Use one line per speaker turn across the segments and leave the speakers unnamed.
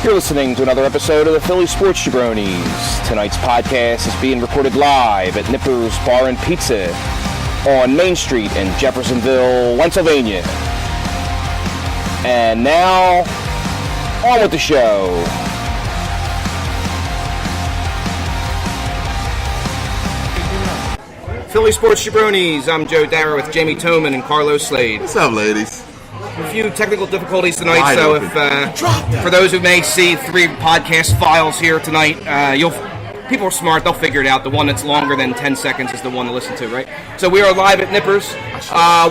You're listening to another episode of the Philly Sports Jabronis. Tonight's podcast is being recorded live at Nippers Bar and Pizza on Main Street in Jeffersonville, Pennsylvania. And now, on with the show. Philly Sports Jabronis. I'm Joe Dara with Jamie Toman and Carlos Slade.
What's up, ladies?
A few technical difficulties tonight, so if for those who may see three podcast files here tonight, people are smart, they'll figure it out. The one that's longer than 10 seconds is the one to listen to, right? So we are live at Nippers.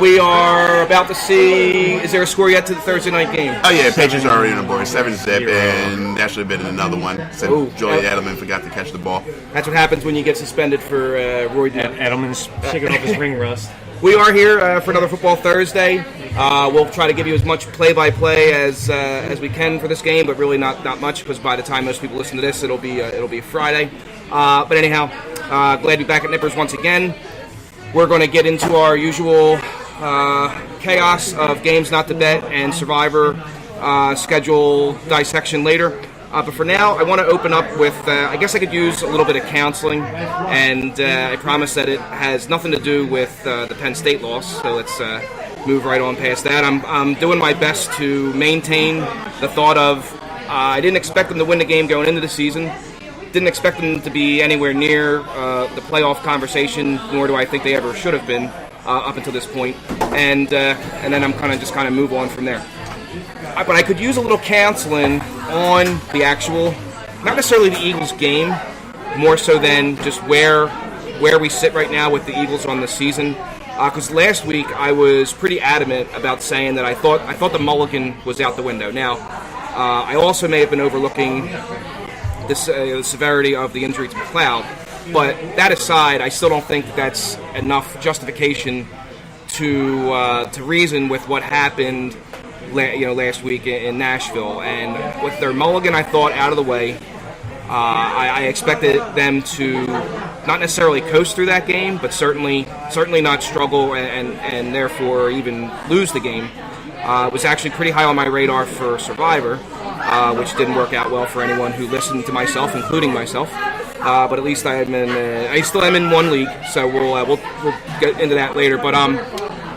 We are about to see, is there a score yet to the Thursday night game?
Oh yeah, Patriots are already on the board, 7-zip, and that should have been another one. So Joey Edelman forgot to catch the ball. That's what happens when you get suspended for Roy Duke.
Edelman's shaking off his ring rust.
We are here for another Football Thursday. We'll try to give you as much play-by-play as we can for this game, but really not much, because by the time most people listen to this, it'll be Friday. But anyhow, glad to be back at Nippers once again. We're going to get into our usual chaos of games not to bet and Survivor schedule dissection later. But for now, I want to open up with, I guess I could use a little bit of counseling, and I promise that it has nothing to do with the Penn State loss, so let's move right on past that. I'm doing my best to maintain the thought of, I didn't expect them to win the game going into the season, didn't expect them to be anywhere near the playoff conversation, nor do I think they ever should have been up until this point, and then I'm kind of move on from there. But I could use a little counseling on the actual, not necessarily the Eagles game, more so than just where we sit right now with the Eagles on the season. Because last week I was pretty adamant about saying that I thought the mulligan was out the window. Now, I also may have been overlooking the severity of the injury to McLeod, but that aside, I still don't think that's enough justification to reason with what happened last week in Nashville. And with their mulligan, I thought, out of the way, I expected them to not necessarily coast through that game, but certainly not struggle and therefore even lose the game. It was actually pretty high on my radar for Survivor, which didn't work out well for anyone who listened to myself, including myself. But at least I still am in one league, so we'll get into that later. But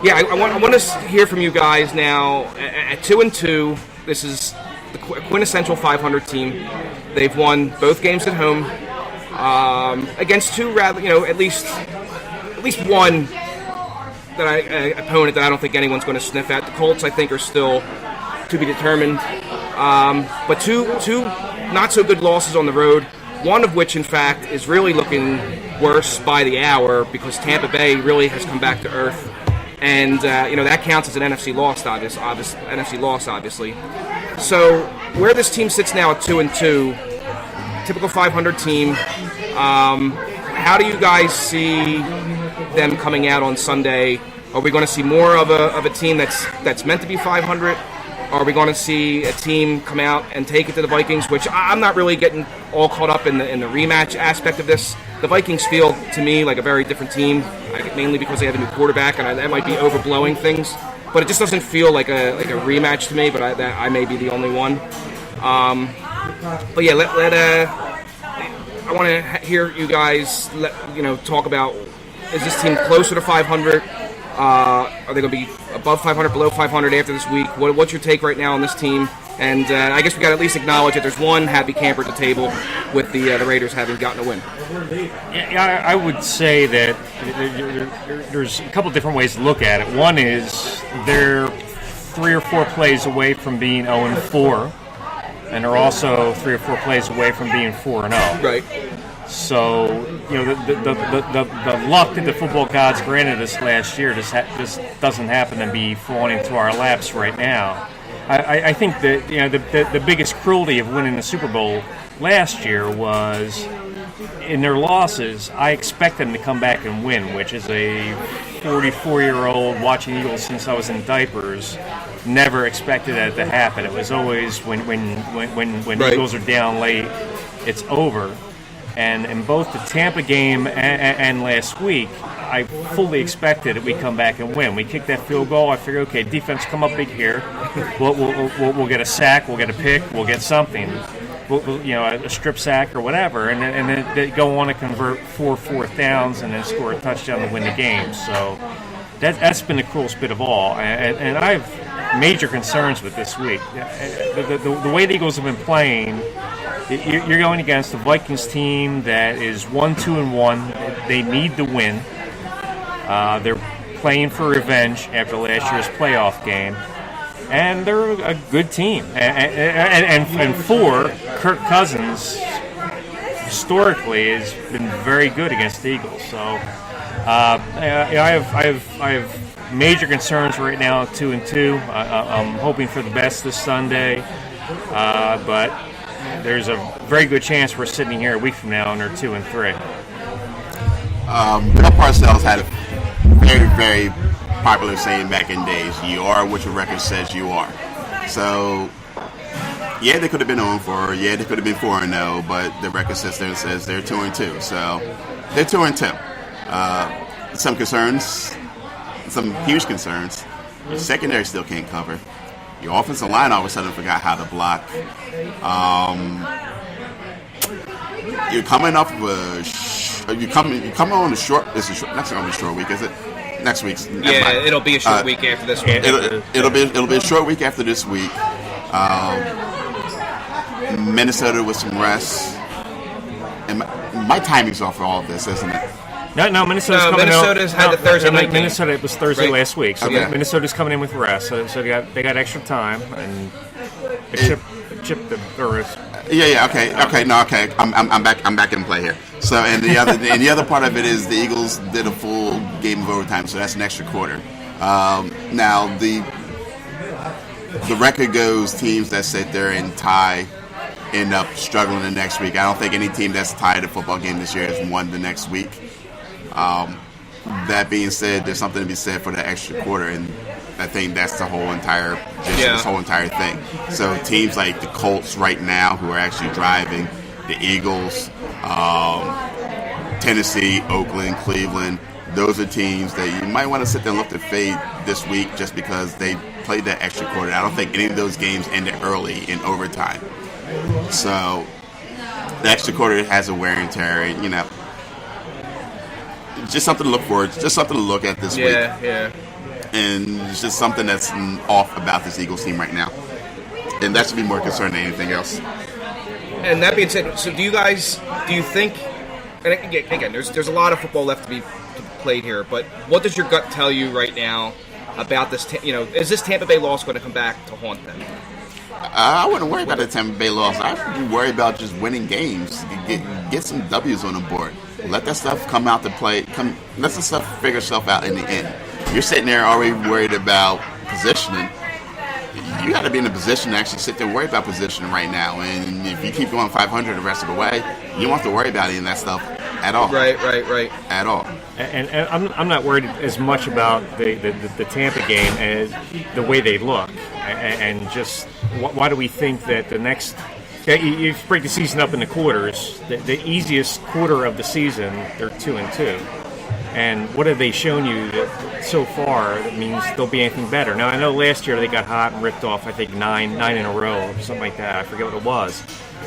yeah, I want to hear from you guys now. At 2-2, this is the quintessential 500 team. They've won both games at home against two rather, at least one opponent that I don't think anyone's going to sniff at. The Colts, I think, are still to be determined. But two not so good losses on the road. One of which, in fact, is really looking worse by the hour because Tampa Bay really has come back to earth. And, that counts as an NFC loss, obviously. So, where this team sits now at 2-2, typical 500 team, how do you guys see them coming out on Sunday? Are we going to see more of a team that's meant to be 500? Are we going to see a team come out and take it to the Vikings, which I'm not really getting all caught up in the rematch aspect of this. The Vikings feel, to me, like a very different team, mainly because they have a new quarterback, and that might be overblowing things. But it just doesn't feel like a rematch to me, but I may be the only one. But yeah, I want to hear you guys talk about, is this team closer to 500? Are they going to be above 500, below 500 after this week? What's your take right now on this team? And I guess we got to at least acknowledge that there's one happy camper at the table with the Raiders having gotten a win.
Yeah, I would say that there's a couple different ways to look at it. One is they're 3 or 4 plays away from being 0-4, and they're also 3 or 4 plays away from being 4-0.
Right.
So, the luck that the football gods granted us last year just doesn't happen to be falling into our laps right now. I think that the biggest cruelty of winning the Super Bowl last year was in their losses. I expect them to come back and win, which is a 44-year-old watching Eagles since I was in diapers. Never expected that to happen. It was always when
right.
Eagles are down late, it's over. And in both the Tampa game and last week, I fully expected that we'd come back and win. We kicked that field goal. I figured, okay, defense come up big here. We'll get a sack. We'll get a pick. We'll get something. A strip sack or whatever, and then they go on to convert 4 fourth downs and then score a touchdown to win the game. So that's been the cruelest bit of all. And I have major concerns with this week. The way the Eagles have been playing, you're going against the Vikings team that is 1-2-1. They need to win. They're playing for revenge after last year's playoff game. And they're a good team. And for Kirk Cousins, historically, has been very good against the Eagles. So I have major concerns right now at 2-2. I'm hoping for the best this Sunday, but there's a very good chance we're sitting here a week from now and they're 2-3.
Bill Parcells had a very, very popular saying back in days: "You are what your record says you are." So, yeah, they could have been 0-4. Yeah, they could have been 4-0, but the record system says they're 2-2. So they're 2-2. Some concerns, some huge concerns. Your secondary still can't cover. Your offensive line all of a sudden forgot how to block. You're coming off of you're coming on a short. It's not going to be a short week, is it? Next week's.
It'll be a short week after this week.
It'll be a short week after this week. Minnesota with some rest. And my timing's off for all of this, isn't it?
No,
Minnesota's had the Thursday night game.
Minnesota, it was Thursday last week, so
Okay.
Minnesota's coming in with rest, so they got extra time, and they chipped the.
Okay. No, okay. I'm back in play here. So, and the other part of it is the Eagles did a full game of overtime, so that's an extra quarter. Now the record goes teams that sit there and tie end up struggling the next week. I don't think any team that's tied a football game this year has won the next week. That being said, there's something to be said for the extra quarter, and I think that's the whole entire this whole entire thing. So teams like the Colts right now, who are actually driving, the Eagles, Tennessee, Oakland, Cleveland, those are teams that you might want to sit there and look to fade this week just because they played that extra quarter. I don't think any of those games ended early in overtime. So the extra quarter has a wear and tear, just something to look forward to, just something to look at this week.
Yeah.
And it's just something that's off about this Eagles team right now. And that should be more concerned than anything else.
And that being said, so do you think, and again, there's a lot of football left to be played here, but what does your gut tell you right now about this, is this Tampa Bay loss going to come back to haunt them?
I wouldn't worry about the Tampa Bay loss. I would worry about just winning games. Get some W's on the board. Let that stuff come out to play. Let the stuff figure itself out in the end. You're sitting there already worried about positioning. You got to be in a position to actually sit there and worry about positioning right now. And if you keep going 500 the rest of the way, you don't have to worry about any of that stuff at all.
Right.
At all.
And I'm not worried as much about the Tampa game as the way they look, and just why do we think that the next. You break the season up into quarters. The easiest quarter of the season, they're 2-2. And what have they shown you so far that means they'll be anything better? Now, I know last year they got hot and ripped off, I think, nine in a row or something like that. I forget what it was.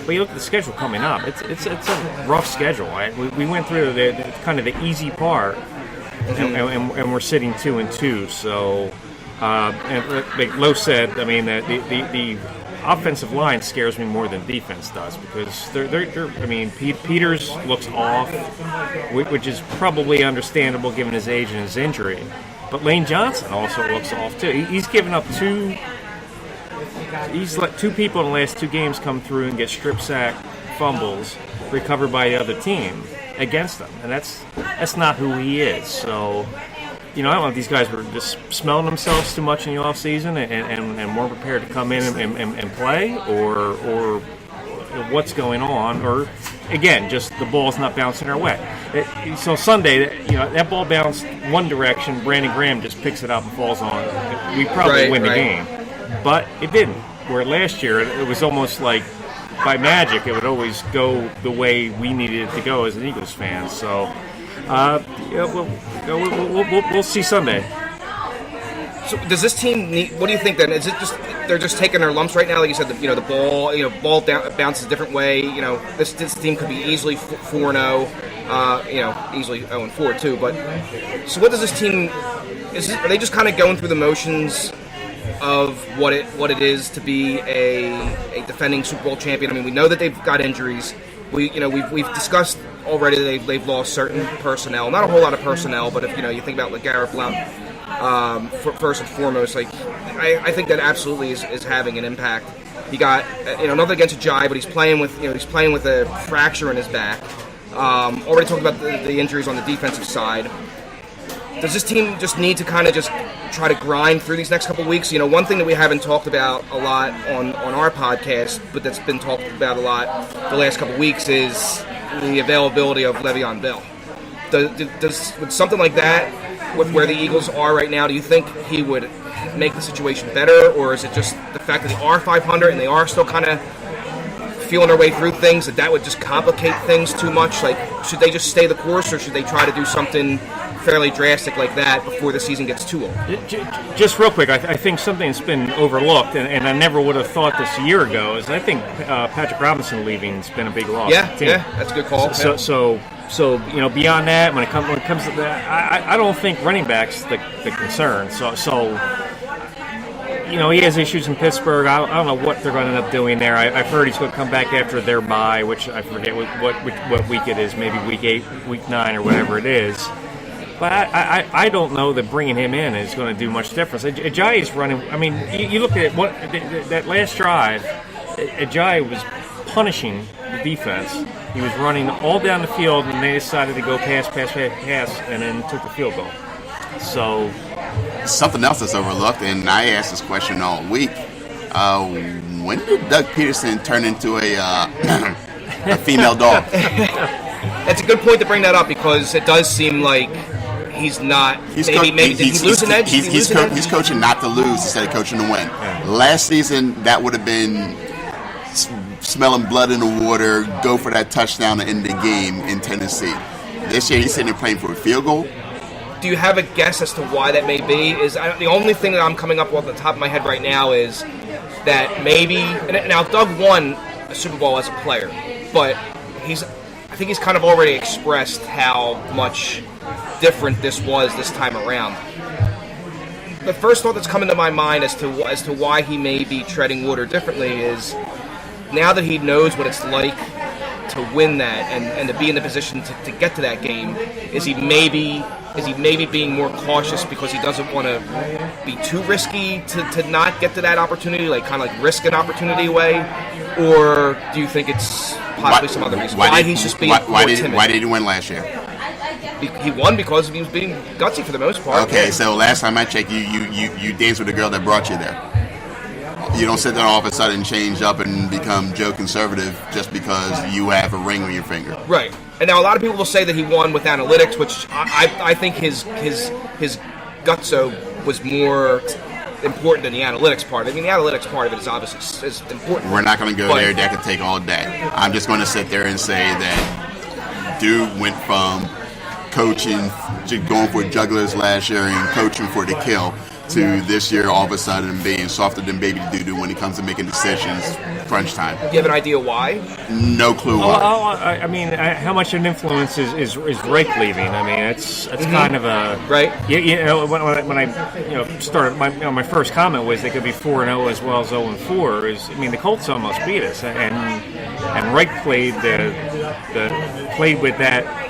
But you look at the schedule coming up. It's a rough schedule. Right? We went through the kind of the easy part, and we're sitting 2-2. So, and like Lo said, I mean, the offensive line scares me more than defense does because Peters looks off, which is probably understandable given his age and his injury. But Lane Johnson also looks off too. He's given up two. He's let two people in the last two games come through and get strip sack fumbles recovered by the other team against them, and that's not who he is. So. I don't know if these guys were just smelling themselves too much in the offseason and weren't prepared to come in and play, or what's going on, or, again, just the ball's not bouncing our way. So Sunday, that ball bounced one direction, Brandon Graham just picks it up and falls on it. We probably win the game. But it didn't. Where last year, it was almost like by magic, it would always go the way we needed it to go as an Eagles fan. So, we'll see Sunday.
So does this team need? What do you think then? Is it just they're just taking their lumps right now? Like you said, the ball bounces a different way. This team could be easily 4-0. Easily 0-4 too. But so what does this team? Are they just kind of going through the motions of what it is to be a defending Super Bowl champion? I mean, we know that they've got injuries. We've discussed already that they've lost certain personnel. Not a whole lot of personnel, but if you think about LeGarrette Blount. First and foremost, I think that absolutely is having an impact. He got nothing against Ajayi, but he's playing with a fracture in his back. Already talked about the injuries on the defensive side. Does this team just need to kind of just try to grind through these next couple of weeks? One thing that we haven't talked about a lot on our podcast, but that's been talked about a lot the last couple of weeks, is the availability of Le'Veon Bell. Would something like that, with where the Eagles are right now, do you think he would make the situation better, or is it just the fact that they are 500 and they are still kind of feeling their way through things, that would just complicate things too much? Like, should they just stay the course, or should they try to do something fairly drastic like that before the season gets too old?
Just real quick, I think something that's been overlooked, and I never would have thought this a year ago, is I think Patrick Robinson leaving has been a big loss.
Yeah, that's a good call.
So beyond that, when it comes to that, I don't think running back's the concern. So he has issues in Pittsburgh. I don't know what they're going to end up doing there. I've heard he's going to come back after their bye, which I forget what week it is, maybe week 8, week 9, or whatever it is. But I don't know that bringing him in is going to do much difference. Ajayi's running. I mean, you look at that last drive. Ajayi was punishing the defense. He was running all down the field, and they decided to go pass, and then took the field goal. So
something else that's overlooked, and I asked this question all week. When did Doug Peterson turn into a female dog?
That's a good point to bring that up, because it does seem like he's not. He's losing edge.
He's coaching not to lose instead of coaching to win.
Yeah.
Last season, that would have been smelling blood in the water, go for that touchdown to end the game in Tennessee. This year, he's sitting there playing for a field goal.
Do you have a guess as to why that may be? The only thing that I'm coming up with on the top of my head right now is that maybe. Now, Doug won a Super Bowl as a player, but I think he's kind of already expressed how much different this was this time around. The first thought that's coming to my mind as to why he may be treading water differently is, now that he knows what it's like to win that and to be in the position to get to that game, is he maybe being more cautious because he doesn't want to be too risky to not get to that opportunity, like kind of like risk an opportunity away? Or do you think it's possibly some other reason why he's just being more timid?
Why did he win last year?
He won because he was being gutsy for the most part.
Okay, so last time I checked, you danced with the girl that brought you there. You don't sit there all of a sudden change up and become Joe Conservative just because you have a ring on your finger.
Right. And now a lot of people will say that he won with analytics, which I think his gutso was more important than the analytics part. I mean, the analytics part of it is obviously is important.
We're not going to go there. That could take all day. I'm just going to sit there and say that dude went from coaching, going for jugglers last year and coaching for the kill, to this year all of a sudden being softer than baby doo-doo when it comes to making decisions crunch time.
Do you have an idea why?
No clue why.
I mean, how much of an influence is Reich leaving? I mean, it's kind of a
right.
When I started, my first comment was they could be 4-0 as well as 0-4. I mean, the Colts almost beat us, and Reich played with that.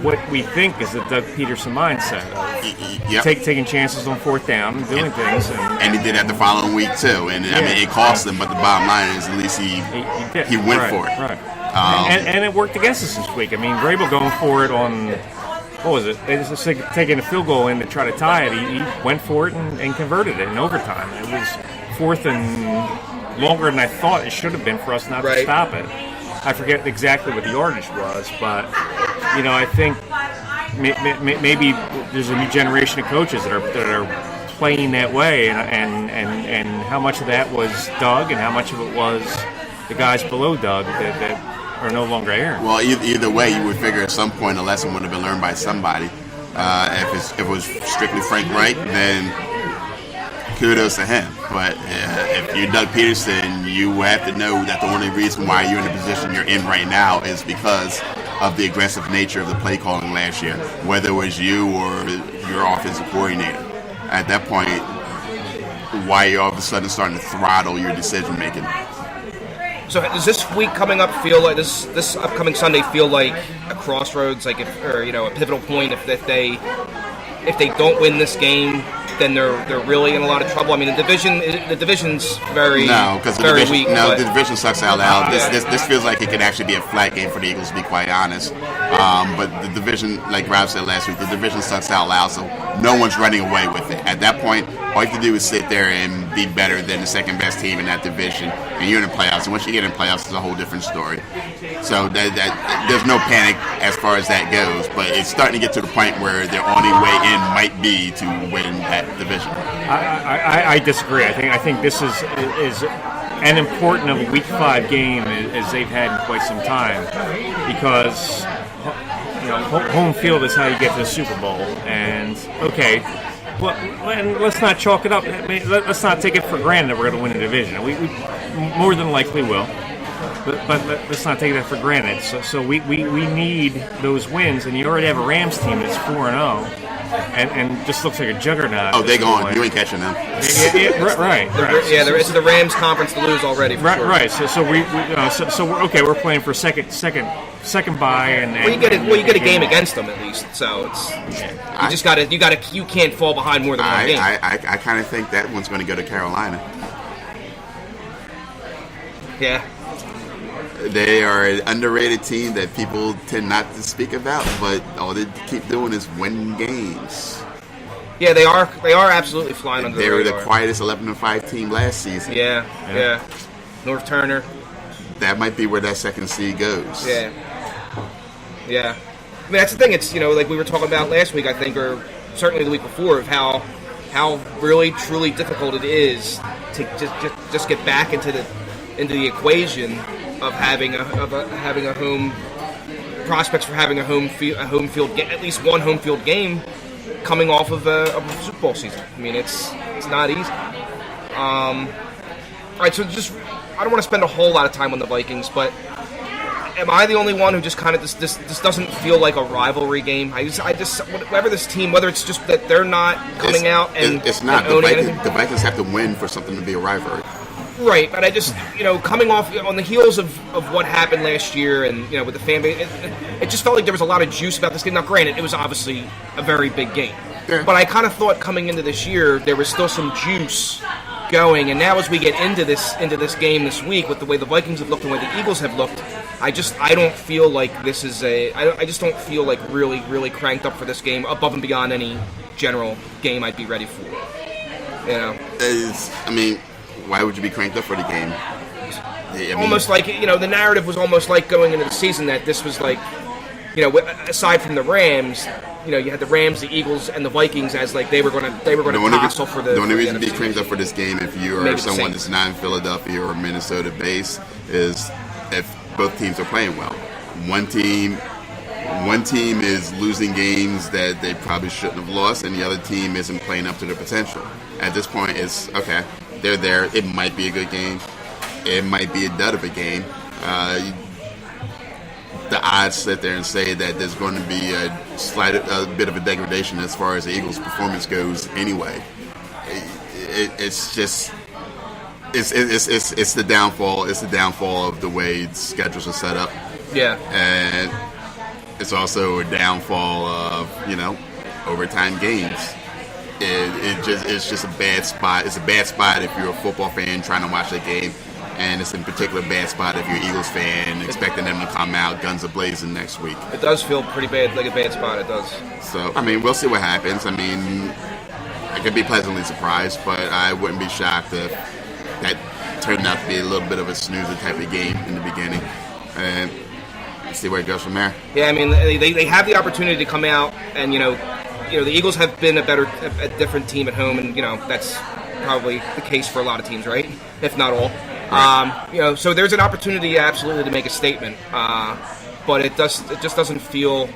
What we think is the Doug Peterson mindset of taking chances on fourth down and doing things.
And he did that the following week, too. And, I mean, it cost him, but the bottom line is at least he went for it.
Right. And it worked against us this week. I mean, Vrabel going for it on, what was it? They just taking a field goal in to try to tie it. He went for it and converted it in overtime. It was fourth and longer than I thought it should have been for us not to stop it. I forget exactly what the yardage was, but I think maybe there's a new generation of coaches that are playing that way, and how much of that was Doug, and how much of it was the guys below Doug that are no longer here.
Well, either way, you would figure at some point a lesson would have been learned by somebody. If it was strictly Frank Reich, then kudos to him. But if you're Doug Peterson, you have to know that the only reason why you're in the position you're in right now is because of the aggressive nature of the play calling last year, whether it was you or your offensive coordinator. At that point, why are you all of a sudden starting to throttle your decision making?
So does this week coming up feel like this upcoming Sunday feel like a crossroads, like a pivotal point? If they don't win this game, then they're really in a lot of trouble. I mean, the division's very weak.
No, the division sucks out loud. This feels like it could actually be a flat game for the Eagles, to be quite honest. But the division, like Rob said last week, the division sucks out loud, so no one's running away with it. At that point, all you have to do is sit there and be better than the second best team in that division, and you're in the playoffs. And once you get in the playoffs, it's a whole different story. So that there's no panic as far as that goes, but it's starting to get to the point where their only way in might be to win that division.
I disagree. I think this is an important of a Week 5 game as they've had in quite some time, because home field is how you get to the Super Bowl. And well, and let's not chalk it up. I mean, let's not take it for granted that we're going to win the division. We more than likely will. But let's not take that for granted. So we need those wins, and you already have a Rams team that's 4-0, and just looks like a juggernaut.
Oh, they're gone. You ain't catching them.
Right. It's the Rams conference to lose already. For sure.
Right.
So we're okay. We're playing for second bye, and
you get a game against them at least. So it's you can't fall behind more than one game.
I kind of think that one's going to go to Carolina.
Yeah.
They are an underrated team that people tend not to speak about, but all they keep doing is win games.
Yeah, they are absolutely flying under the radar.
They were the quietest 11-5 team last season.
Yeah. North Turner.
That might be where that second seed goes.
Yeah. I mean, that's the thing. It's like we were talking about last week, I think, or certainly the week before, of how really truly difficult it is to just get back into the equation of having a home prospects for having a home field at least one home field game coming off of a Super Bowl season. I mean, it's not easy. All right, so I don't want to spend a whole lot of time on the Vikings, but am I the only one who just kind of this doesn't feel like a rivalry game? I just whatever this team, whether it's just that they're not coming out and
it's not.
and owning
The Vikings have to win for something to be a rivalry.
Right, but I just, coming off on the heels of what happened last year and, with the fan base, it just felt like there was a lot of juice about this game. Now, granted, it was obviously a very big game.
Yeah.
But I kind of thought coming into this year, there was still some juice going. And now as we get into this game this week, with the way the Vikings have looked and the way the Eagles have looked, I don't feel like this is I just don't feel like really, really cranked up for this game above and beyond any general game I'd be ready for.
Why would you be cranked up for the game?
Almost like, the narrative was almost like going into the season that this was like, aside from the Rams, you had the Rams, the Eagles, and the Vikings as like they were going to tussle for the.
The only reason to
NFC.
be cranked up for this game, if you are someone that's not in Philadelphia or Minnesota based, is if both teams are playing well. One team is losing games that they probably shouldn't have lost, and the other team isn't playing up to their potential. At this point, it's okay. They're there. It might be a good game. It might be a dud of a game. The odds sit there and say that there's going to be a bit of a degradation as far as the Eagles' performance goes. Anyway, it's the downfall. It's the downfall of the way schedules are set up.
Yeah,
and it's also a downfall of overtime games. It's just a bad spot. It's a bad spot if you're a football fan trying to watch a game, and it's in particular a bad spot if you're an Eagles fan expecting them to come out guns a-blazing next week.
It does feel pretty bad, like a bad spot. It does.
So we'll see what happens. I could be pleasantly surprised, but I wouldn't be shocked if that turned out to be a little bit of a snoozer type of game in the beginning, and see where it goes from there.
Yeah, they have the opportunity to come out and the Eagles have been a different team at home, and that's probably the case for a lot of teams, right? If not all. Right. So there's an opportunity absolutely to make a statement, but it just doesn't feel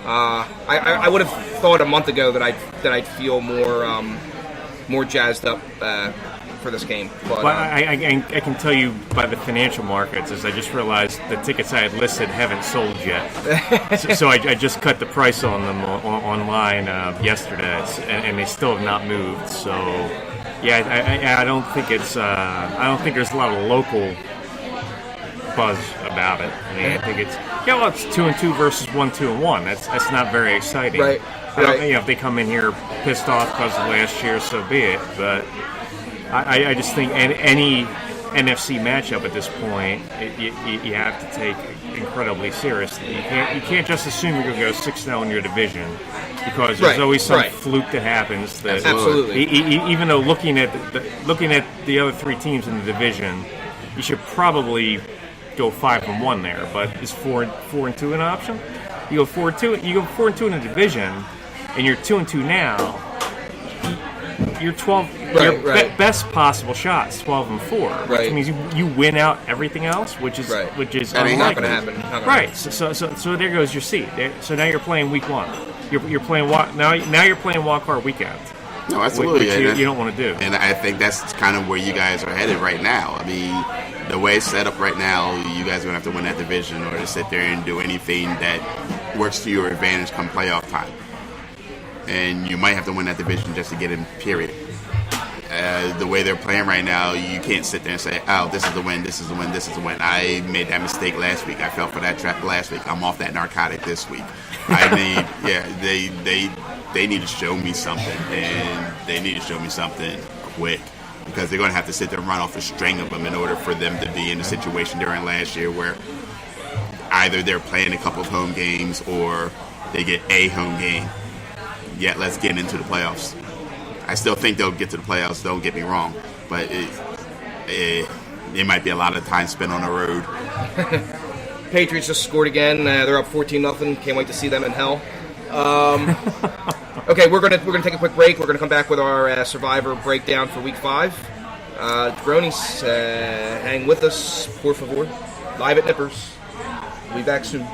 I would have thought a month ago that I'd feel more jazzed up for this game. But
I can tell you by the financial markets, as I just realized the tickets I had listed haven't sold yet. so I just cut the price on them online yesterday, and they still have not moved. So yeah, I don't think it's I don't think there's a lot of local buzz about it. I mean, I think it's it's 2-2 versus 1-2-1. That's not very exciting.
Right.
If they come in here pissed off because of last year, so be it. But I just think any NFC matchup at this point, you have to take incredibly seriously. You can't just assume you're going to go 6-0 in your division, because there's always some fluke that happens. That
absolutely.
Even though looking at the other three teams in the division, you should probably go 5-1 there. But is 4-2 an option? You go 4-2. You go 4-2 in a division, and you're 2-2 now. You're 12. Your best possible shot is 12-4, which means you win out everything else, which is
that
unlikely.
ain't not going to happen.
Right. So there goes your seed. So now you're playing week 1. You're playing now you're playing wild card weekend.
No, absolutely.
Which you don't want to do.
And I think that's kind of where you guys are headed right now. I mean, the way it's set up right now, you guys are going to have to win that division or to sit there and do anything that works to your advantage come playoff time. And you might have to win that division just to get in, period. The way they're playing right now, you can't sit there and say, oh, this is the win, this is the win, this is the win. I made that mistake last week. I fell for that trap last week. I'm off that narcotic this week. They need to show me something, and they need to show me something quick, because they're going to have to sit there and run off a string of them in order for them to be in a situation during last year where either they're playing a couple of home games or they get a home game. Yet let's get into the playoffs. I still think they'll get to the playoffs, don't get me wrong, but it might be a lot of time spent on the road.
Patriots just scored again. They're up 14-0. Can't wait to see them in hell. Okay, we're gonna take a quick break. We're gonna come back with our Survivor breakdown for Week 5. Jabronis, hang with us, por favor. Live at Nippers. We'll be back soon.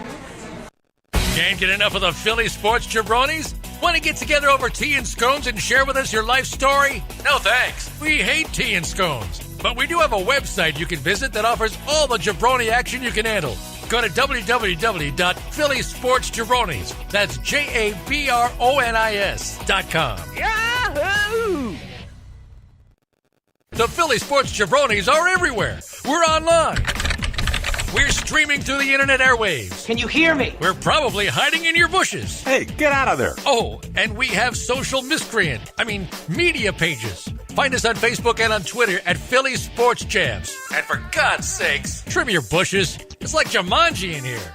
Can't get enough of the Philly sports jabronis? Want to get together over tea and scones and share with us your life story? No thanks. We hate tea and scones. But we do have a website you can visit that offers all the jabroni action you can handle. Go to www.phillysportsjabronis. That's JABRONIS.com. Yahoo! The Philly Sports Jabronis are everywhere. We're online. We're streaming through the internet airwaves.
Can you hear me?
We're probably hiding in your bushes.
Hey, get out of there.
Oh, and we have social media pages. Find us on Facebook and on Twitter at Philly Sports Jams. And for God's sakes, trim your bushes. It's like Jumanji in here.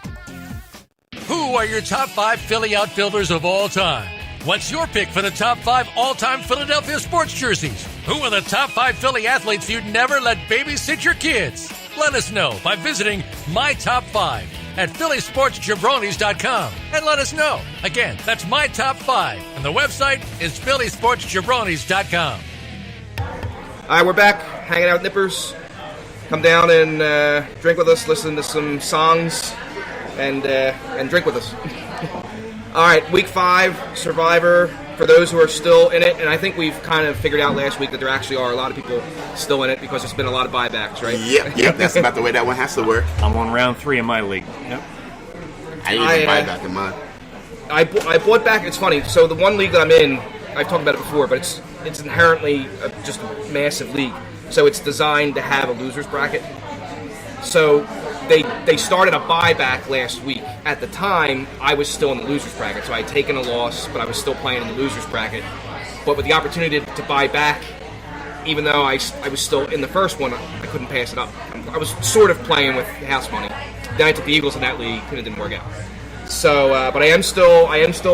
Who are your top 5 Philly outfielders of all time? What's your pick for the top 5 all-time Philadelphia sports jerseys? Who are the top 5 Philly athletes you'd never let babysit your kids? Let us know by visiting My Top 5 at phillysportsjabronis.com and let us know. Again, that's My Top 5, and the website is phillysportsjabronis.com.
All right, we're back, hanging out at Nippers. Come down and drink with us, listen to some songs, and drink with us. All right, Week 5, Survivor, for those who are still in it, and I think we've kind of figured out last week that there actually are a lot of people still in it because there's been a lot of buybacks, right?
Yep, that's about the way that one has to work.
I'm on round 3 in my league. Yep.
I didn't even buy back in mine.
I bought back, it's funny, so the one league that I'm in, I've talked about it before, but it's inherently just a massive league. So it's designed to have a loser's bracket. So they started a buyback last week. At the time, I was still in the loser's bracket, so I had taken a loss, but I was still playing in the loser's bracket. But with the opportunity to buy back, even though I was still in the first one, I couldn't pass it up. I was sort of playing with house money. Then I took the Eagles in that league, and it didn't work out. So, but I am still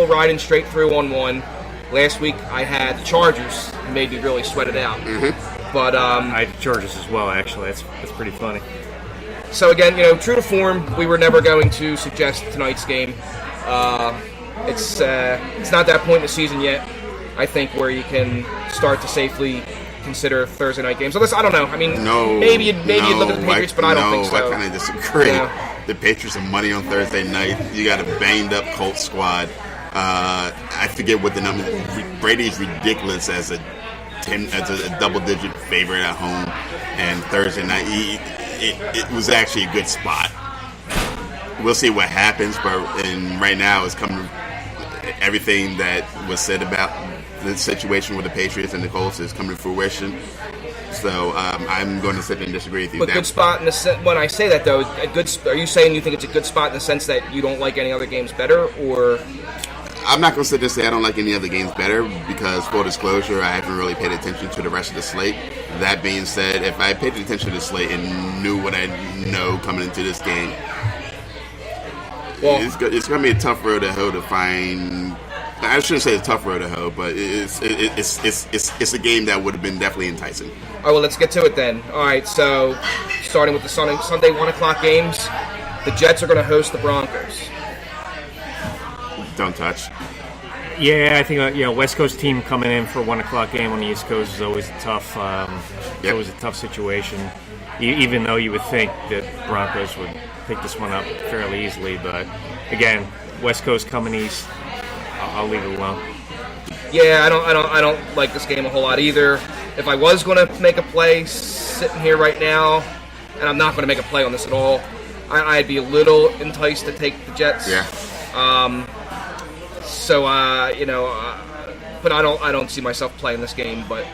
riding straight through on one. Last week I had the Chargers, and made me really sweat it out.
Mm-hmm.
But
I had Chargers as well. Actually, that's pretty funny.
So again, true to form, we were never going to suggest tonight's game. It's not that point in the season yet, I think, where you can start to safely consider Thursday night games. Unless, I don't know. I mean, maybe you'd look at the Patriots, but I don't think so.
I kind of disagree. the Patriots some money on Thursday night. You got a banged up Colts squad. I forget what the number. Brady is ridiculous as a double-digit favorite at home, and Thursday night it was actually a good spot. We'll see what happens, and right now it's coming. Everything that was said about the situation with the Patriots and the Colts is coming to fruition. So I'm going to sit and disagree with you.
But good spot in the sense. When I say that though, are you saying you think it's a good spot in the sense that you don't like any other games better, or?
I'm not going to sit there and say I don't like any other games better because, full disclosure, I haven't really paid attention to the rest of the slate. That being said, if I paid attention to the slate and knew what I know coming into this game, well, it's going to be a tough road to hoe to find. I shouldn't say it's a tough road to hoe, but it's a game that would have been definitely enticing.
All right, well, let's get to it then. All right, so starting with the Sunday 1 o'clock games, the Jets are going to host the Broncos.
Don't touch.
Yeah, I think West Coast team coming in for a 1 o'clock game on the East Coast is always a tough, always a tough situation. Even though you would think that Broncos would pick this one up fairly easily, but again, West Coast coming east, I'll leave it alone.
Yeah, I don't like this game a whole lot either. If I was going to make a play sitting here right now, and I'm not going to make a play on this at all, I'd be a little enticed to take the Jets.
Yeah.
So but I don't see myself playing this game. But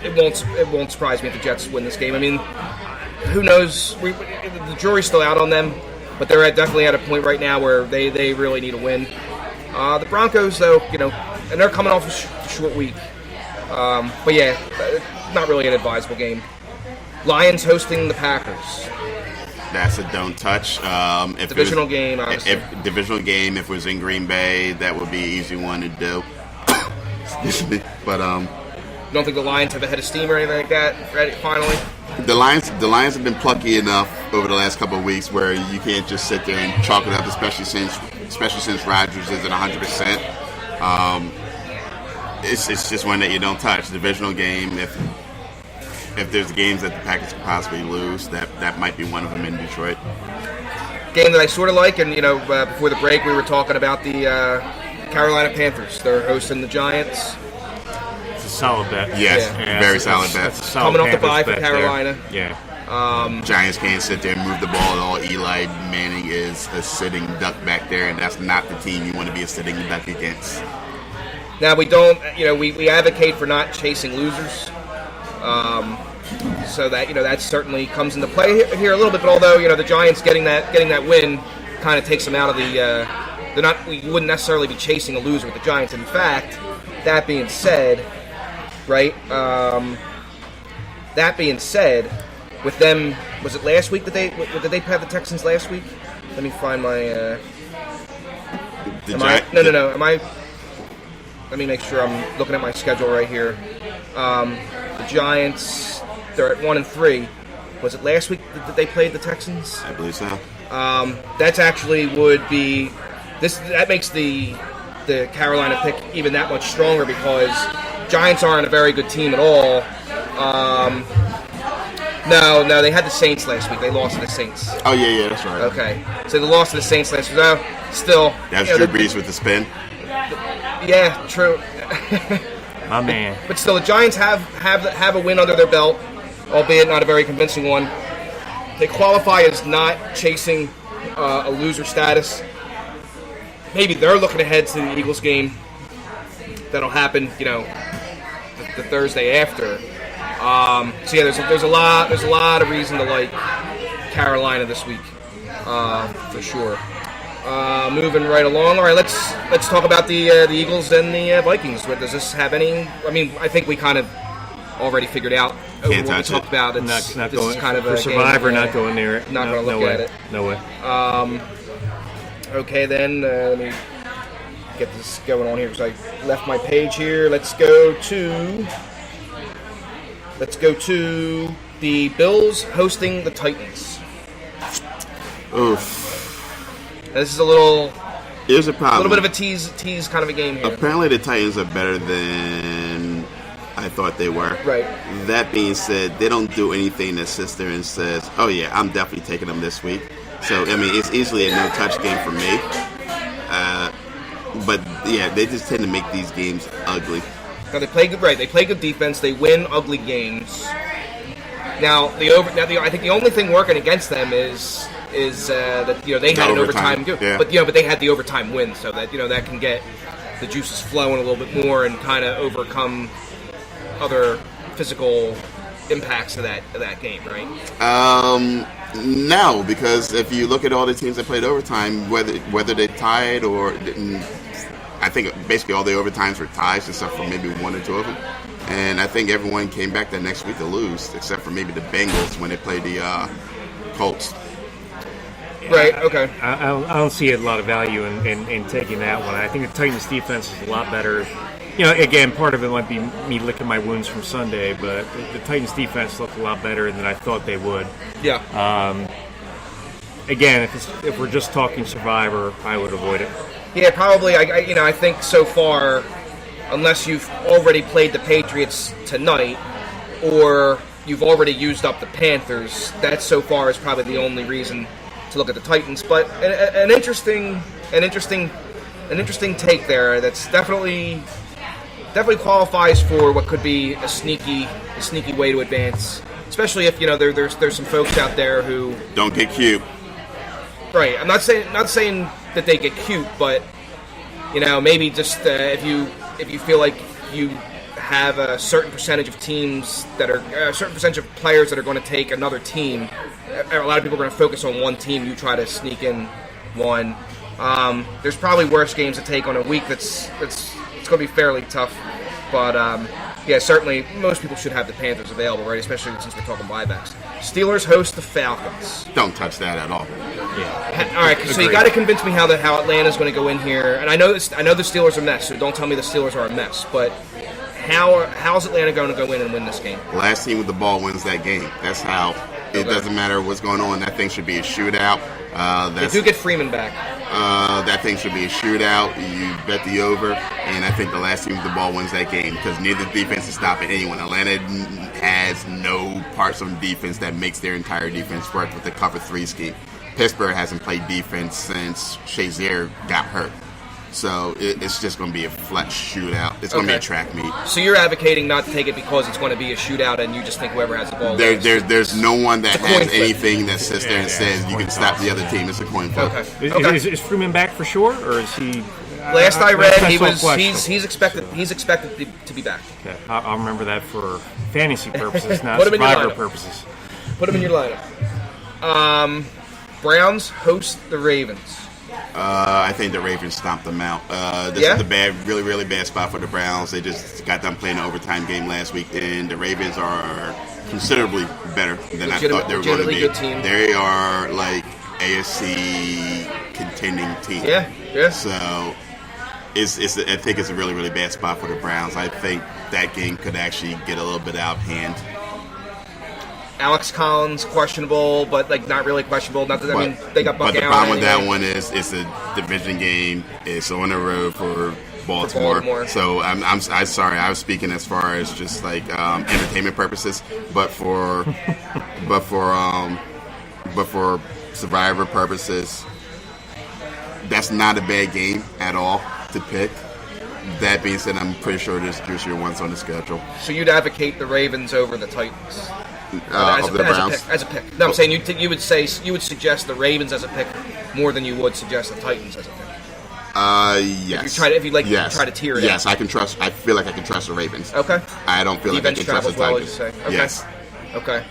it won't surprise me if the Jets win this game. I mean, who knows? The jury's still out on them, but they're definitely at a point right now where they really need a win. The Broncos, though, and they're coming off a short week. But yeah, not really an advisable game. Lions hosting the Packers.
That's a don't touch.
Divisional game, obviously.
Divisional game, if it was in Green Bay, that would be an easy one to do. Excuse me. But
you don't think the Lions have a head of steam or anything like that? Ready, finally?
The Lions have been plucky enough over the last couple of weeks where you can't just sit there and chalk it up, especially since Rodgers isn't 100%. It's just one that you don't touch. Divisional game, if there's games that the Packers could possibly lose, that might be one of them in Detroit.
Game that I sort of like, and before the break we were talking about the Carolina Panthers. They're hosting the Giants.
It's a solid bet.
Yes,
yeah.
Very solid bet.
Coming off the bye for Carolina.
There. Yeah.
Giants can't sit there and move the ball at all. Eli Manning is a sitting duck back there, and that's not the team you want to be a sitting duck against.
Now we don't, we advocate for not chasing losers. So that certainly comes into play here a little bit. But although the Giants getting that win kind of takes them out of the, we wouldn't necessarily be chasing a loser with the Giants. In fact, that being said, right? That being said, with them, was it last week that did they have the Texans last week? Let me find my. Let me make sure I'm looking at my schedule right here. The Giants, they're at 1-3. Was it last week that they played the Texans?
I believe so.
That's actually would be this. That makes the Carolina pick even that much stronger because Giants aren't a very good team at all. No, they had the Saints last week. They lost to the Saints.
Oh yeah, that's right.
Okay, so they lost to the Saints last week. No, still.
That's Drew Brees with the spin.
Yeah, true.
My man.
But still, the Giants have a win under their belt, albeit not a very convincing one. They qualify as not chasing a loser status. Maybe they're looking ahead to the Eagles game that'll happen, the Thursday after. So yeah, there's a lot of reason to like Carolina this week, for sure. Moving right along. All right, let's talk about the Eagles and the Vikings. Does this have any? I mean, I think we kind of already figured out what we talked about. It's
not
this
going
is kind of
for
a
Survivor.
game,
Not going near it.
Not going to look at it.
No way.
Okay, then let me get this going on here because I left my page here. Let's go to the Bills hosting the Titans.
Oof.
This is a little.
Here's a problem.
A little bit of a tease kind of a game here.
Apparently, the Titans are better than I thought they were.
Right.
That being said, they don't do anything that sits there and says, "Oh yeah, I'm definitely taking them this week." So, I mean, it's easily a no-touch game for me. But, yeah, they just tend to make these games ugly.
Now they play good, right? They play good defense. They win ugly games. Now I think the only thing working against them is that they had an overtime good,
yeah.
but they had the overtime win, so that that can get the juices flowing a little bit more and kind of overcome other physical impacts of that game, right?
No, because if you look at all the teams that played overtime, whether they tied or didn't, I think basically all the overtimes were ties, except for maybe one or two of them. And I think everyone came back the next week to lose, except for maybe the Bengals when they played the Colts.
Right. Okay.
I don't see a lot of value in taking that one. I think the Titans' defense is a lot better. Again, part of it might be me licking my wounds from Sunday, but the Titans' defense looked a lot better than I thought they would.
Yeah.
Again, if we're just talking Survivor, I would avoid it.
Yeah, probably. I think so far, unless you've already played the Patriots tonight, or you've already used up the Panthers, that so far is probably the only reason to look at the Titans. But an interesting take there. That's definitely qualifies for what could be a sneaky way to advance. Especially if there's some folks out there who
don't get cute.
Right. I'm not saying that they get cute, but maybe just if you feel like you have a certain percentage of teams that are a certain percentage of players that are going to take another team. A lot of people are going to focus on one team. You try to sneak in one. There's probably worse games to take on a week it's going to be fairly tough. But yeah, certainly most people should have the Panthers available, right? Especially since we're talking buybacks. Steelers host the Falcons.
Don't touch that at all.
Yeah. All right, so you got to convince me how Atlanta's going to go in here. And I know the Steelers are a mess, so don't tell me the Steelers are a mess. But how's Atlanta going to go in and win this game?
Last team with the ball wins that game. That's how. It doesn't matter what's going on. That thing should be a shootout.
They do get Freeman back.
That thing should be a shootout. You bet the over, and I think the last team with the ball wins that game because neither defense is stopping anyone. Atlanta has no parts on defense that makes their entire defense work with the cover 3 scheme. Pittsburgh hasn't played defense since Shazier got hurt. So it's just going to be a flat shootout. It's going to be a track meet.
So you're advocating not to take it because it's going to be a shootout, and you just think whoever has the ball.
There's no one that has anything that sits there and says you can stop the other team. It's a coin flip.
Okay.
Is Freeman back for sure, or is he?
Last I read, he's expected to be back.
Okay. I'll remember that for fantasy purposes, not survivor purposes.
Put him in your lineup. Browns host the Ravens.
I think the Ravens stomped them out. This is a really, really bad spot for the Browns. They just got done playing an overtime game last week, and the Ravens are considerably better than I thought they were going to be.
Good team.
They are like AFC contending team.
Yeah.
So I think it's a really, really bad spot for the Browns. I think that game could actually get a little bit out of hand.
Alex Collins questionable, but not really questionable. They got Buck Allen.
But the problem with that one is it's a division game. It's on the road for Baltimore. So I'm sorry. I was speaking as far as just entertainment purposes, but for survivor purposes, that's not a bad game at all to pick. That being said, I'm pretty sure there's juicier ones on the schedule.
So you'd advocate the Ravens over the Titans?
Of the Browns?
As a pick. No, I'm saying you would suggest the Ravens as a pick more than you would suggest the Titans as a pick.
Yes.
If you try to tier it.
Yes, I feel like I can trust the Ravens.
Okay.
I don't feel like I can trust the Titans.
Okay.
Yes.
Okay.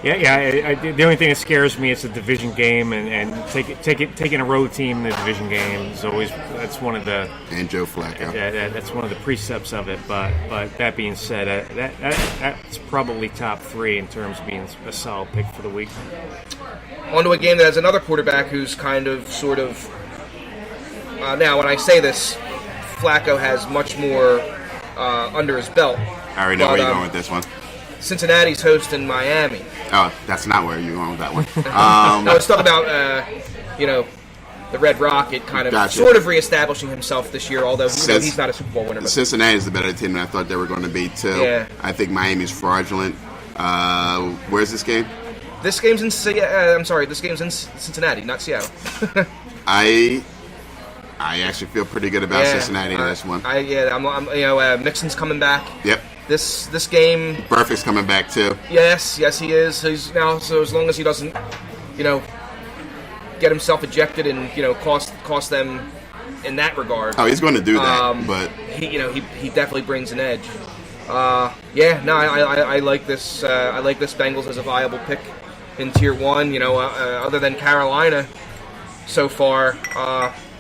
Yeah. The only thing that scares me is a division game, and taking a road team in the division game is always one of the
and Joe Flacco.
That's one of the precepts of it. But that being said, that's probably top 3 in terms of being a solid pick for the week.
On to a game that has another quarterback who's sort of. Now, when I say this, Flacco has much more under his belt.
I already know where you're going with this one.
Cincinnati's hosting Miami.
Oh, that's not where you're going with that one.
No, let's talk about, the Red Rocket sort of reestablishing himself this year, although he's not a Super Bowl winner. But
Cincinnati's the better team than I thought they were going to be, too.
Yeah.
I think Miami's fraudulent. Where's this game?
This game's in This game's in Cincinnati, not Seattle.
I actually feel pretty good about Cincinnati in this one.
Mixon's coming back.
Yep.
This game.
Burfict's coming back too.
Yes, he is. He's now, so as long as he doesn't, get himself ejected and cost them in that regard.
Oh, he's going to do that, but
he definitely brings an edge. I like this. I like this Bengals as a viable pick in Tier 1. Other than Carolina, so far,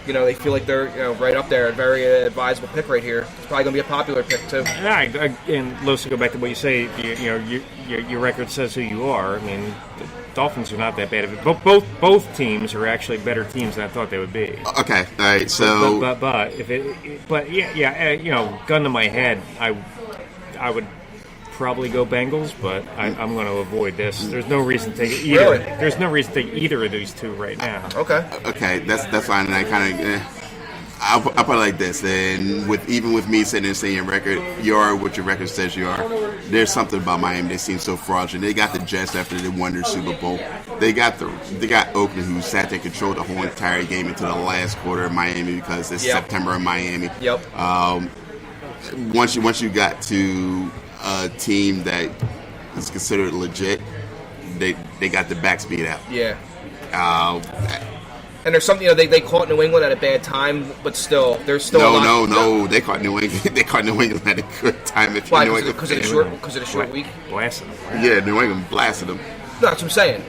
they feel like they're right up there. A very advisable pick right here. It's probably going to be a popular pick too.
And Los, to go back to what you say, your record says who you are. I mean, the Dolphins are not that bad of it. Both teams are actually better teams than I thought they would be.
Okay, all right. So, gun to my head, I would probably go Bengals, but I'm going to avoid this. There's no reason to take either.
Really?
There's no reason to take either of these two right now.
Okay, that's fine. And I kind of, I'll put it like this. And even with me sitting and saying record, you are what your record says you are. There's something about Miami. They seem so fraudulent. They got the Jets after they won their Super Bowl. They got Oakland, who sat there, controlled the whole entire game into the last quarter of Miami because it's September in Miami.
Yep.
Once you got to a team that is considered legit, they got the backs beat out.
Yeah. And there's something, they caught New England at a bad time, but still, there's still
No. They caught New England. They caught New England at a good time.
Why? Because of the short week.
Blasted them.
Yeah, New England blasted them.
No, that's what I'm saying.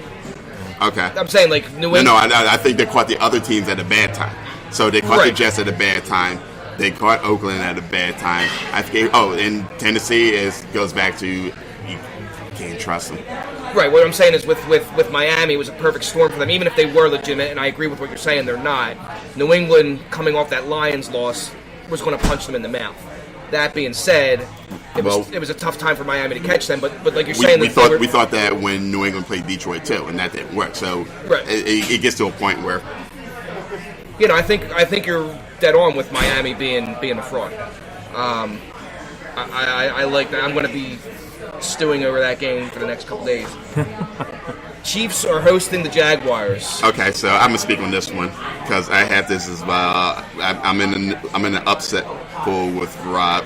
Okay.
I'm saying New England.
No, I think they caught the other teams at a bad time. So they caught the Jets at a bad time. They caught Oakland at a bad time. I think. And Tennessee goes back to you can't trust them.
Right. What I'm saying is with Miami, it was a perfect storm for them. Even if they were legitimate, and I agree with what you're saying, they're not. New England, coming off that Lions loss, was going to punch them in the mouth. That being said, it was a tough time for Miami to catch them. But like you're saying,
we thought that when New England played Detroit too, and that didn't work. So it gets to a point where.
I think you're dead on with Miami being a fraud. I like that. I'm going to be stewing over that game for the next couple days. Chiefs are hosting the Jaguars.
Okay, so I'm gonna speak on this one because I have this as well. I'm in an upset pool with Rob.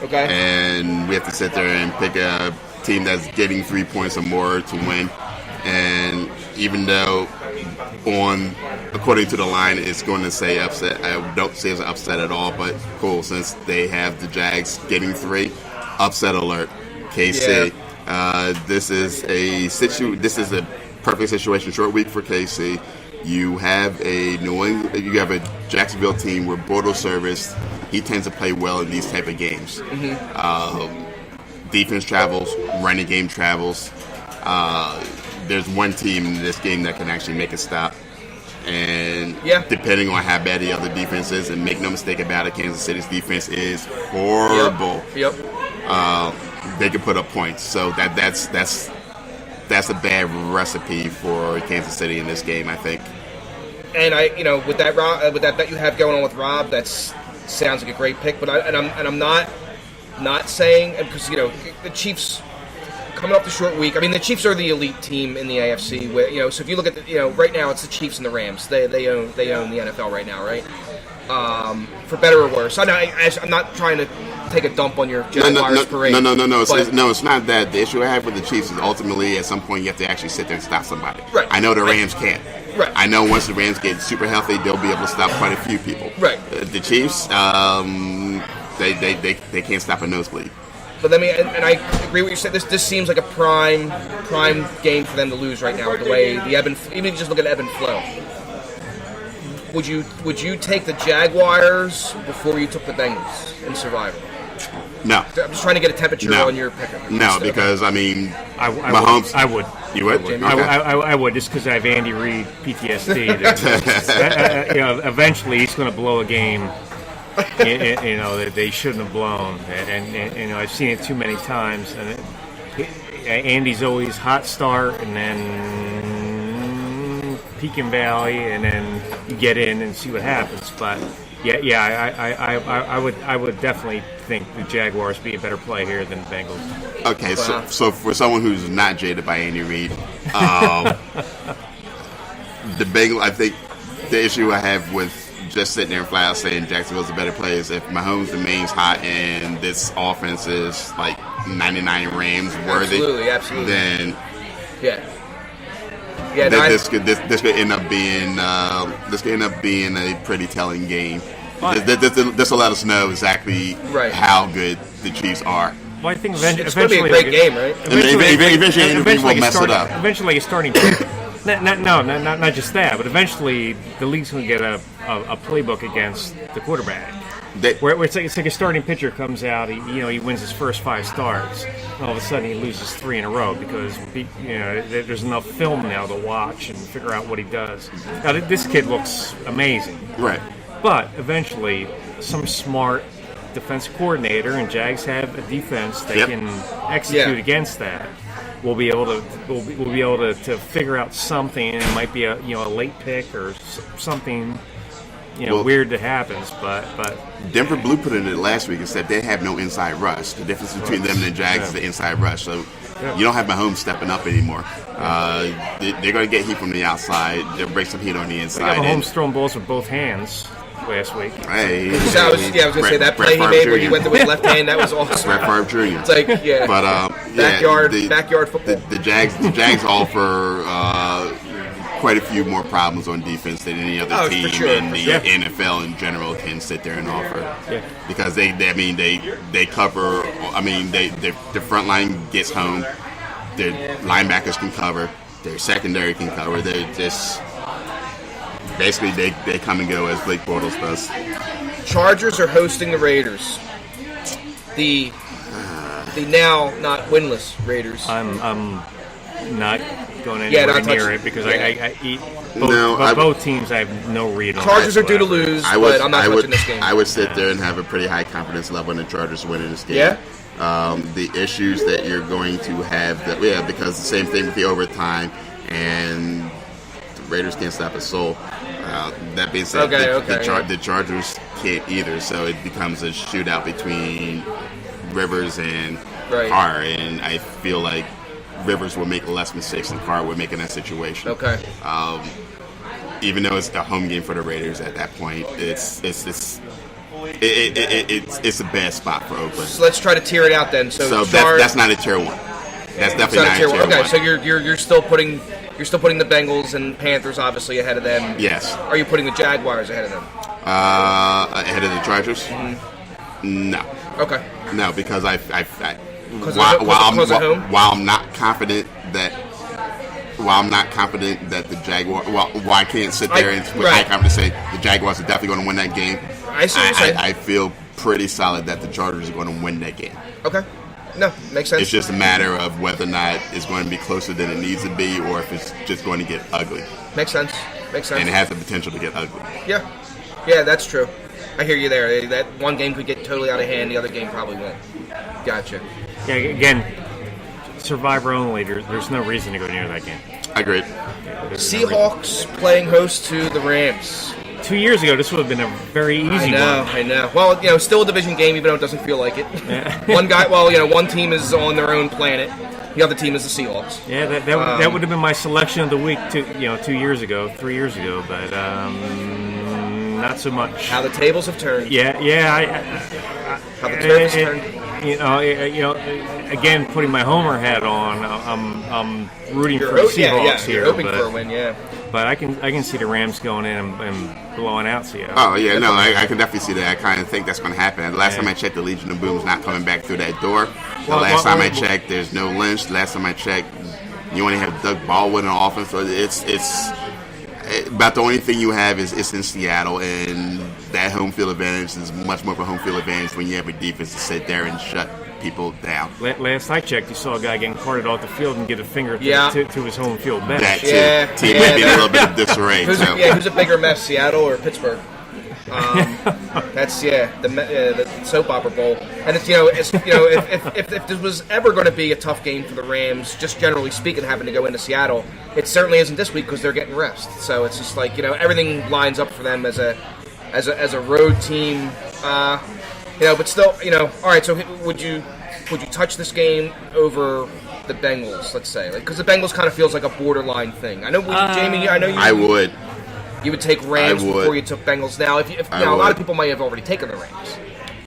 Okay.
And we have to sit there and pick a team that's getting 3 points or more to win. And even though according to the line, it's going to say upset. I don't say it's an upset at all, but cool, since they have the Jags getting 3. Upset alert, KC. Yeah. This is a perfect situation. Short week for KC. You have a Jacksonville team where Bortles service. He tends to play well in these type of games. Mm-hmm. Defense travels, running game travels. There's one team in this game that can actually make a stop. And depending on how bad the other defense is, and make no mistake about it, Kansas City's defense is horrible.
Yep.
They can put up points. So that's a bad recipe for Kansas City in this game, I think. And
with that bet you have going on with Rob, that sounds like a great pick. But I'm not saying, because the Chiefs coming off the short week. I mean, the Chiefs are the elite team in the AFC. So if you look at right now, it's the Chiefs and the Rams. They own the NFL right now, right? For better or worse. I'm not trying to take a dump on your Jaguars parade.
No. It's not that. The issue I have with the Chiefs is ultimately at some point you have to actually sit there and stop somebody.
Right.
I know the Rams can't.
Right.
I know once the Rams get super healthy, they'll be able to stop quite a few people.
Right.
The Chiefs, they can't stop a nosebleed.
But and I agree with what you said. This seems like a prime game for them to lose right now. With the way the even if you just look at ebb and flow. Would you take the Jaguars before you took the Bengals in Survivor?
No.
I'm just trying to get a temperature on your pick.
No, because
Mahomes. I would.
You would?
Okay.
I would, just because I have Andy Reid PTSD. Eventually he's going to blow a game. That they shouldn't have blown, and I've seen it too many times. And Andy's always hot start, and then peak and valley, and then you get in and see what happens. But I would definitely think the Jaguars be a better play here than the Bengals.
Okay, so for someone who's not jaded by Andy Reid, the Bengals, I think the issue I have with just sitting there and flat out saying Jacksonville's a better play is if Mahomes remains hot and this offense is like 99 Rams worthy,
absolutely.
Then this could end up being a pretty telling game. This will let us know exactly how good the Chiefs are.
Well, I think
it's going to be a great game, right?
Eventually, Andy will mess it up.
Eventually, a starting. Not just that, but eventually the league's going to get a playbook against the quarterback. Where it's like a starting pitcher comes out, he wins his first 5 starts, and all of a sudden he loses 3 in a row because there's enough film now to watch and figure out what he does. Now this kid looks amazing,
right?
But eventually, some smart defense coordinator, and Jags have a defense that can execute against that. We'll be able to figure out something, and it might be a late pick or something weird that happens. But
Denver blueprinted it last week and said they have no inside rush. The difference between them and the Jags is the inside rush. So you don't have Mahomes stepping up anymore. They're going to get heat from the outside. They'll break some heat on the inside.
Mahomes throwing balls with both hands last week.
Hey,
I was going to say that play he made where he went with his left hand, that was awesome.
Brett Favre Jr.
It's like, backyard football.
The Jags offer quite a few more problems on defense than any other team in the NFL in general can sit there and offer. Yeah. Because they cover. I mean, the front line gets home. Their linebackers can cover. Their secondary can cover. They're just. Basically, they come and go as Blake Bortles does.
Chargers are hosting the Raiders. The now not winless Raiders.
I'm not going anywhere near it because I eat both teams. I have no read on.
Chargers are due to lose, but I'm not touching this game.
I would sit there and have a pretty high confidence level in the Chargers winning this game.
Yeah.
The issues that you're going to have because the same thing with the overtime and the Raiders can't stop a soul. That being said, the Chargers can't either, so it becomes a shootout between Rivers and Carr, and I feel like Rivers will make less mistakes than Carr would make in that situation.
Okay.
Even though it's a home game for the Raiders at that point, it's a bad spot for Oakland.
So let's try to tier it out then. So
that's not a tier 1. That's definitely not a tier 1.
Okay, so you're still putting the Bengals and Panthers obviously ahead of them.
Yes.
Are you putting the Jaguars ahead of them?
Ahead of the Chargers?
Mm-hmm.
No.
Okay.
No, because while I'm not confident that the Jaguars, why I can't sit there and with high confidence say the Jaguars are definitely going to win that game. I feel pretty solid that the Chargers are going to win that game.
Okay. No, makes sense.
It's just a matter of whether or not it's going to be closer than it needs to be, or if it's just going to get ugly.
Makes sense.
And it has the potential to get ugly.
Yeah, that's true. I hear you there. That one game could get totally out of hand. The other game probably won't. Gotcha.
Yeah, again, survivor only. There's no reason to go near that game.
Agreed.
Seahawks playing host to the Rams.
2 years ago, this would have been a very easy one.
I know. Well, still a division game, even though it doesn't feel like it.
Yeah.
One team is on their own planet. The other team is the Seahawks.
Yeah, that would have been my selection of the week 3 years ago, but not so much.
How the tables have turned.
Yeah.
How the tables have turned.
Again, putting my homer hat on, I'm rooting for the Seahawks here.
You're hoping for a win, yeah.
But I can see the Rams going in and blowing out Seattle.
Oh yeah, no, I can definitely see that. I kind of think that's going to happen. The last time I checked, the Legion of Boom's not coming back through that door. The last time I checked, there's no Lynch. Last time I checked, you only have Doug Baldwin on offense. So it's about the only thing you have is it's in Seattle, and that home field advantage is much more of a home field advantage when you have a defense to sit there and shut people down.
Last I checked, you saw a guy getting carted off the field and get a finger to his home field bench.
That too. Team may be in a little bit of disarray.
Who's a bigger mess, Seattle or Pittsburgh? That's the soap opera bowl. And it's if this was ever going to be a tough game for the Rams, just generally speaking, having to go into Seattle, it certainly isn't this week because they're getting rest. So it's just like everything lines up for them as a as a road team. But still, all right. So would you touch this game over the Bengals? Let's say, because the Bengals kind of feels like a borderline thing. I know, Jamie. I know you.
I would.
You would take Rams before you took Bengals. Now, a lot of people might have already taken the Rams,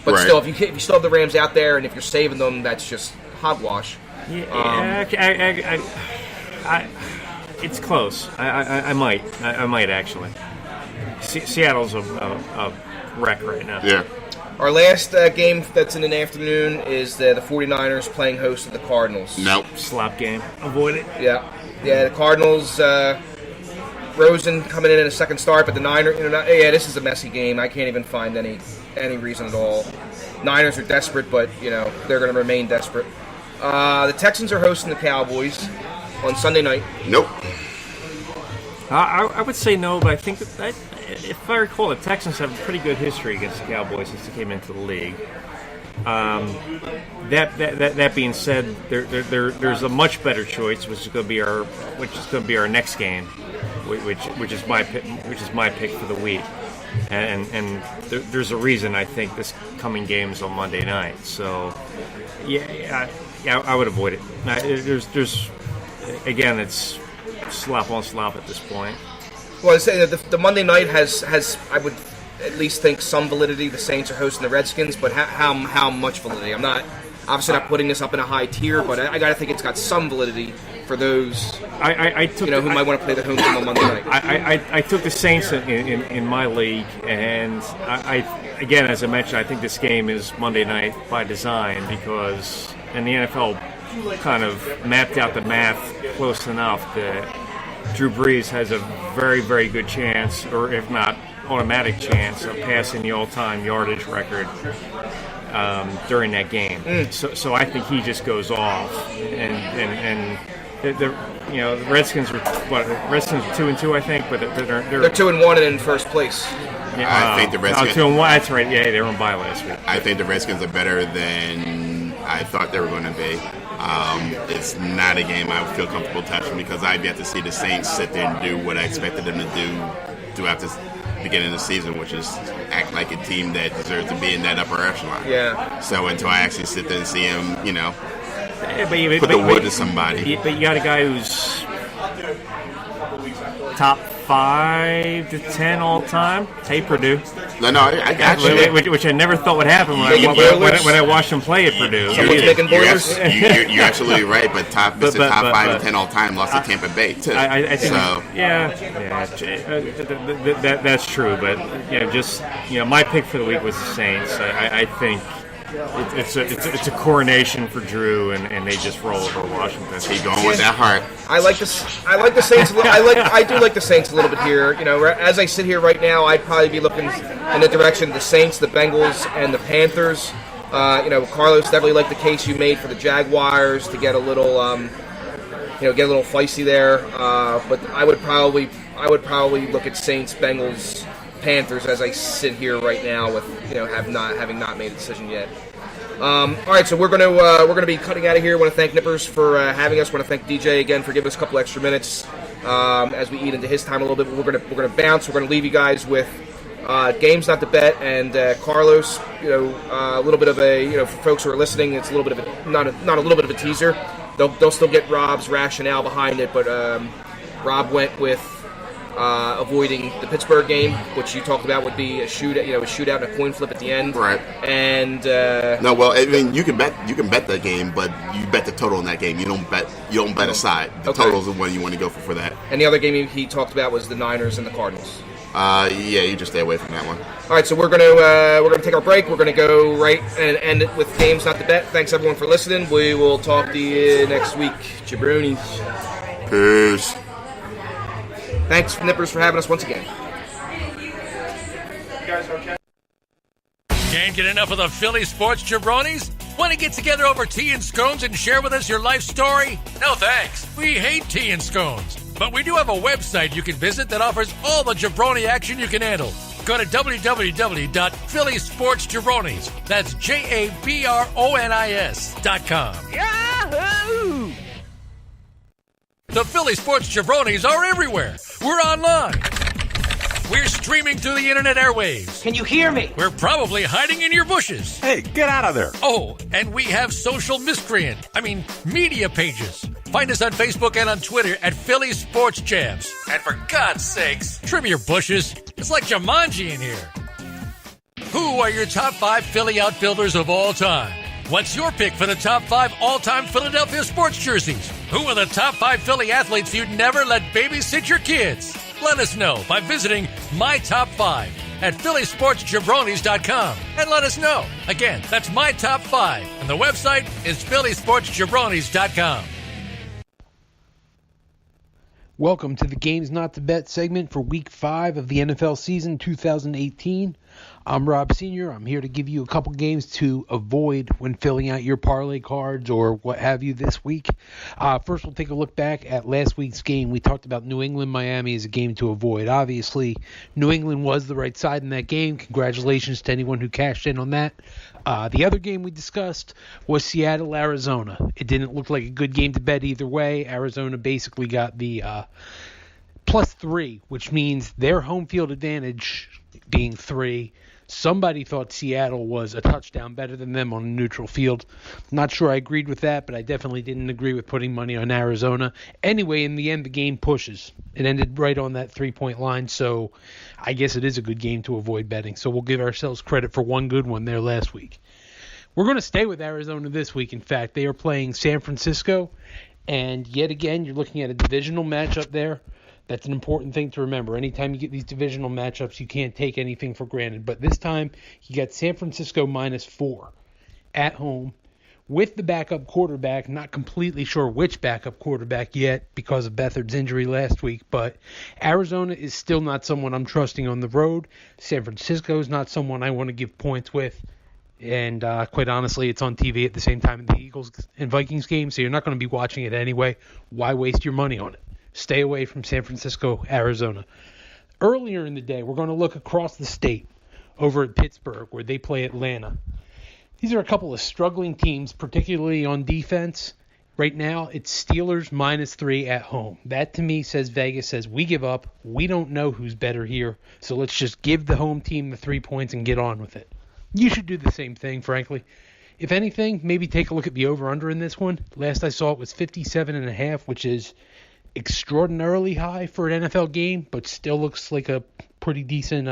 but still, if you still have the Rams out there, and if you're saving them, that's just hogwash.
It's close. I might actually. Seattle's a wreck right now.
Yeah.
Our last game that's in an afternoon is the 49ers playing host to the Cardinals.
Nope.
Slop game. Avoid it.
Yeah. The Cardinals. Rosen coming in a second start, but the Niners. This is a messy game. I can't even find any reason at all. Niners are desperate, but they're going to remain desperate. The Texans are hosting the Cowboys on Sunday night.
Nope.
I would say no, but I think that if I recall, the Texans have a pretty good history against the Cowboys since they came into the league. That being said, there's a much better choice, which is going to be our next game, which is my pick for the week, and there's a reason I think this coming game is on Monday night. So I would avoid it. There's again, it's slap on slap at this point.
Well, I say that the Monday night has I would at least think some validity. The Saints are hosting the Redskins, but how much validity? I'm obviously not putting this up in a high tier, but I got to think it's got some validity for those who might want to play the home team on Monday night.
I took the Saints in my league, and I again, as I mentioned, I think this game is Monday night by design because in the NFL kind of mapped out the math close enough that Drew Brees has a very, very good chance, or if not automatic chance, of passing the all-time yardage record during that game. So I think he just goes off, and the Redskins are Redskins are 2-2, I think, but they're
2-1 and in first place.
I think the Redskins.
2-1. That's right. Yeah, they were on bye last week.
I think the Redskins are better than I thought they were going to be. It's not a game I would feel comfortable touching because I've yet to see the Saints sit there and do what I expected them to do throughout this beginning of the season, which is act like a team that deserves to be in that upper echelon.
Yeah.
So until I actually sit there and see them,
put
the wood to somebody.
But you got a guy who's top 5 to 10 all time. Hey, Purdue.
No, I got you.
Which I never thought would happen when I watched him play at Purdue.
You're absolutely right, but top 5 to 10 all time lost to Tampa Bay too.
I think
so.
That's true. But my pick for the week was the Saints. I think. It's a coronation for Drew, and they just roll over Washington.
Keep going with that heart.
I like the Saints. I do like the Saints a little bit here. As I sit here right now, I'd probably be looking in the direction of the Saints, the Bengals, and the Panthers. Carlos, definitely like the case you made for the Jaguars to get a little, get a little feisty there. But I would probably look at Saints, Bengals, Panthers as I sit here right now with having not made a decision yet. All right, so we're gonna be cutting out of here. I want to thank Nippers for having us. I want to thank DJ again for giving us a couple extra minutes as we eat into his time a little bit. But we're gonna bounce. We're gonna leave you guys with games not to bet, and Carlos. A little bit of a for folks who are listening, it's a little bit of a not a little bit of a teaser. They'll still get Rob's rationale behind it, but Rob went with avoiding the Pittsburgh game, which you talked about would be a shootout and a coin flip at the end.
Right.
And
you can bet that game, but you bet the total in that game. You don't bet a side. The total is the one you want to go for that.
And the other game he talked about was the Niners and the Cardinals.
You just stay away from that one.
All right, so we're gonna take our break. We're gonna go right and end it with games not to bet. Thanks everyone for listening. We will talk to you next week. Jabroni.
Peace.
Thanks, Nippers, for having us once again.
Can't get enough of the Philly sports jabronis? Want to get together over tea and scones and share with us your life story? No thanks. We hate tea and scones. But we do have a website you can visit that offers all the jabroni action you can handle. Go to www.phillysportsjabronis. That's JABRONIS.com.
Yahoo!
The Philly Sports Jabronis are everywhere. We're online. We're streaming through the internet airwaves.
Can you hear me?
We're probably hiding in your bushes.
Hey, get out of there.
Oh, and we have social media pages. Find us on Facebook and on Twitter at Philly Sports Champs. And for God's sakes, trim your bushes. It's like Jumanji in here. Who are your top 5 Philly outfielders of all time? What's your pick for the top 5 all-time Philadelphia sports jerseys? Who are the top 5 Philly athletes you'd never let babysit your kids? Let us know by visiting My Top 5 at phillysportsjabronis.com and let us know. Again, that's My Top 5, and the website is phillysportsjabronis.com.
Welcome to the Games Not to Bet segment for Week 5 of the NFL season 2018. I'm Rob Sr. I'm here to give you a couple games to avoid when filling out your parlay cards or what have you this week. First, we'll take a look back at last week's game. We talked about New England-Miami as a game to avoid. Obviously, New England was the right side in that game. Congratulations to anyone who cashed in on that. The other game we discussed was Seattle-Arizona. It didn't look like a good game to bet either way. Arizona basically got the +3, which means their home field advantage being 3. Somebody thought Seattle was a touchdown better than them on a neutral field. Not sure I agreed with that, but I definitely didn't agree with putting money on Arizona. Anyway, in the end, the game pushes. It ended right on that 3-point line, so I guess it is a good game to avoid betting. So we'll give ourselves credit for one good one there last week. We're going to stay with Arizona this week. In fact, they are playing San Francisco, and yet again, you're looking at a divisional matchup there. That's an important thing to remember. Anytime you get these divisional matchups, you can't take anything for granted. But this time, you got San Francisco -4 at home with the backup quarterback. Not completely sure which backup quarterback yet because of Beathard's injury last week. But Arizona is still not someone I'm trusting on the road. San Francisco is not someone I want to give points with. And quite honestly, it's on TV at the same time as the Eagles and Vikings game, so you're not going to be watching it anyway. Why waste your money on it? Stay away from San Francisco, Arizona. Earlier in the day, we're going to look across the state over at Pittsburgh, where they play Atlanta. These are a couple of struggling teams, particularly on defense. Right now, it's Steelers -3 at home. That, to me, says Vegas says, we give up. We don't know who's better here, so let's just give the home team the 3 points and get on with it. You should do the same thing, frankly. If anything, maybe take a look at the over-under in this one. Last I saw it was 57.5, which is extraordinarily high for an NFL game, but still looks like a pretty decent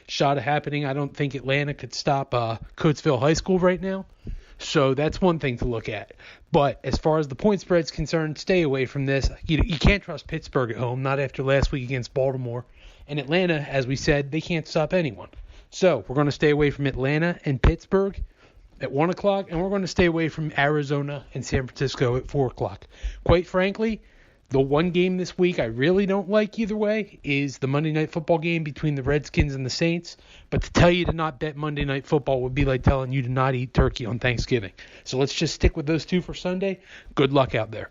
shot of happening. I don't think Atlanta could stop Coatesville High School right now, so that's one thing to look at. But as far as the point spread's concerned, stay away from this. You can't trust Pittsburgh at home, not after last week against Baltimore. And Atlanta, as we said, they can't stop anyone. So we're going to stay away from Atlanta and Pittsburgh at 1 o'clock, and we're going to stay away from Arizona and San Francisco at 4 o'clock. Quite frankly, the one game this week I really don't like either way is the Monday Night Football game between the Redskins and the Saints. But to tell you to not bet Monday Night Football would be like telling you to not eat turkey on Thanksgiving. So let's just stick with those two for Sunday. Good luck out there.